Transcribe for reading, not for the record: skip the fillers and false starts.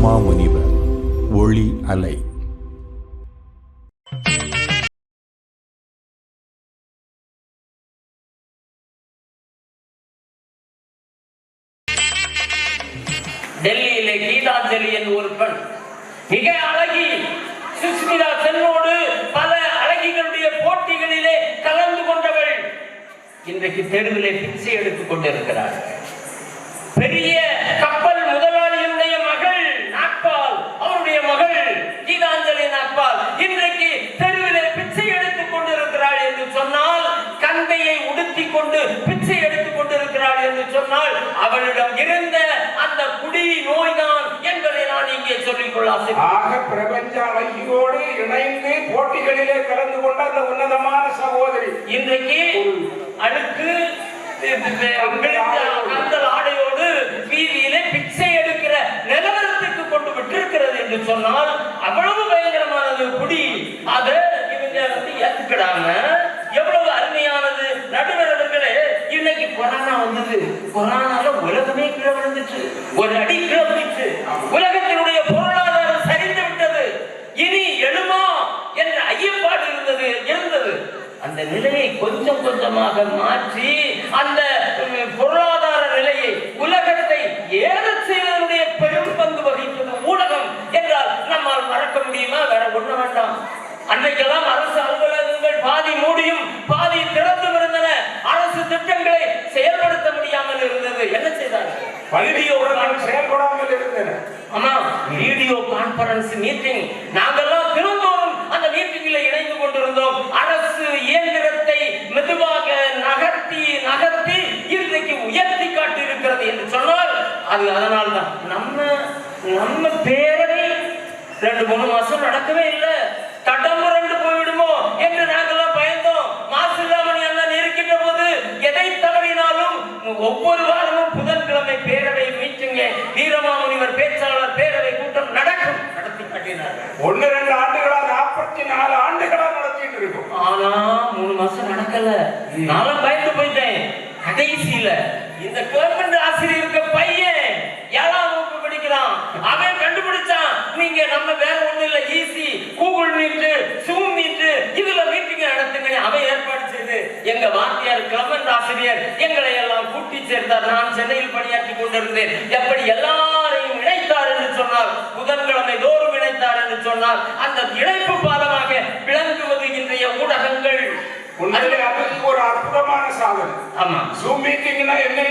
வீரமாமுனிவர் ஒளி அலை. டெல்லியிலே கீதாஞ்சலி என்ற ஒரு பெண் மிக அழகி, சுஷ்மிதா சென்னோடு பல அழகிகளுடைய போட்டிகளிலே கலந்து கொண்டவள் இன்றைக்கு தெருவிலே பிச்சை எடுத்துக் கொண்டிருக்கிறார். பெரிய கப்பல் முதலாளியினுடைய மகள் நாக்பால், அவருடைய மகள் கீதாஞ்சலி நாக்பால் இன்றைக்கு தெருவிலே பிச்சை எடுத்துக் கொண்டிருக்கிறாள் என்று சொன்னால், கந்தையை உடுத்திக் கொண்டு பிச்சை எடுத்துக் கொண்டிருக்கிறாள் என்று சொன்னால், அவளிடம் இருந்த அந்த குடி நோய்தான் என்பதை நான் இங்கே சொல்லிக்கொள்ள ஆசைப்படுகிறேன். பிரபஞ்ச அழகியோடு இணைந்து போட்டிகளிலே கலந்து கொண்ட அந்த உன்னதமான சகோதரி இன்றைக்கு அழுக்கு ஆடையோடு வீதியிலே பிச்சை எடுக்கிற நிலவரத்துக்கு கொண்டு விட்டிருக்கிறது என்று சொன்னால், அவ்வளவு பயங்கரமானது குடி. அதை இவங்க ஏத்துக்கிடாம எவ்வளவு அருமையானது. நடுவர் அவர்களே, இன்னைக்கு கொரோனா வந்தது, கொரோனால உலகமே கீழே விழுந்துச்சு, ஒரு அடி கீழே விழுந்துச்சு, உலகத்தினுடைய பொருளாதாரம் சரிந்து விட்டது, இனி எழுமா என்ற ஐயப்பாடு இருந்தது. அந்த நிலையை கொஞ்சம் கொஞ்சமாக மாற்றி அந்த பொருளாதார நிலையை, உலகத்தை ஏறச் செய்வதனுடைய பெரும் பங்கு வகித்தது ஊடகம் என்றால் நம்மால் மறக்க முடியுமா? வேற ஒண்ணு வேண்டாம். அன்றைக்கெல்லாம் அரசு அலுவலகங்கள் பாதி மூடியும் பாதி திறந்தும் இருந்தன. அரசு திட்டங்களை செயல்படுத்த முடியாமல் இருந்தது. என்ன செய்தார்கள்? செயல்படாமல் இருந்தன. ஆமா, வீடியோ கான்பரன்ஸ் மீட்டிங். நாங்கெல்லாம் திருந்தோறும் அந்த மீட்டிங்கில் இணைந்து கொண்டிருந்தோம். அரசு இயந்திரத்தை மெதுவாக நகர்த்தி இன்றைக்கு உயர்த்தி காட்டி இருக்கிறது என்று சொன்னால், அது அதனால்தான் நம்ம பேரவை 2-3 மாசம் நடக்கவே இல்லை. தடமுரண்டு போய்விடுமோ என்று நாங்கெல்லாம் பயந்தோம். மாசில்லாமணி அண்ணன் இருக்கின்ற போது எதை தவறினாலும் ஒவ்வொரு வாரமும் புதன்கிழமை பேரவை மீட்டிங்க, வீரமாமுனிவர் பேச்சாளர் பேரவை கூட்டம் நடக்கும். நடத்தி காட்டினார்கள். 1-2 ஆண்டுகளா 44 ஆண்டுகளா நடத்திட்டு இருக்கும். ஆனா 3 மாசம் நடக்கல. நானும் பயந்து போயிட்டேன். கடைசியில இந்த கவர்மெண்ட் ஆசிரியருக்கு பையன் 7ஆம் வகுப்பு படிக்கிறான். அவன் கண்டுபிடிச்சான், நீங்க நம்ம வேற ஒண்ணு இல்ல, easy Google meet, zoom meet, இதுல மீட்டிங் நடத்துங்க. அவன் ஏற்பாடு செய்து எங்க வாத்தியார் கவர்மெண்ட் ஆசிரியர் எங்களை எல்லாம் கூட்டி சேர்த்தார். நான் சென்னையில் பணியாற்றி கொண்டிருந்தேன். எப்படி எல்லாரையும் இணைத்தார் என்று சொன்னார், புதன்கிழமை தோறும் இணைத்தார் என்று சொன்னார். அந்த இணைப்பு பாலமாக விளங்குவது இன்றைய ஊடகங்கள். ஒரு அற்புதமான சாதனை. ஆமா, ஜூம் மீட்டிங்னா என்ன?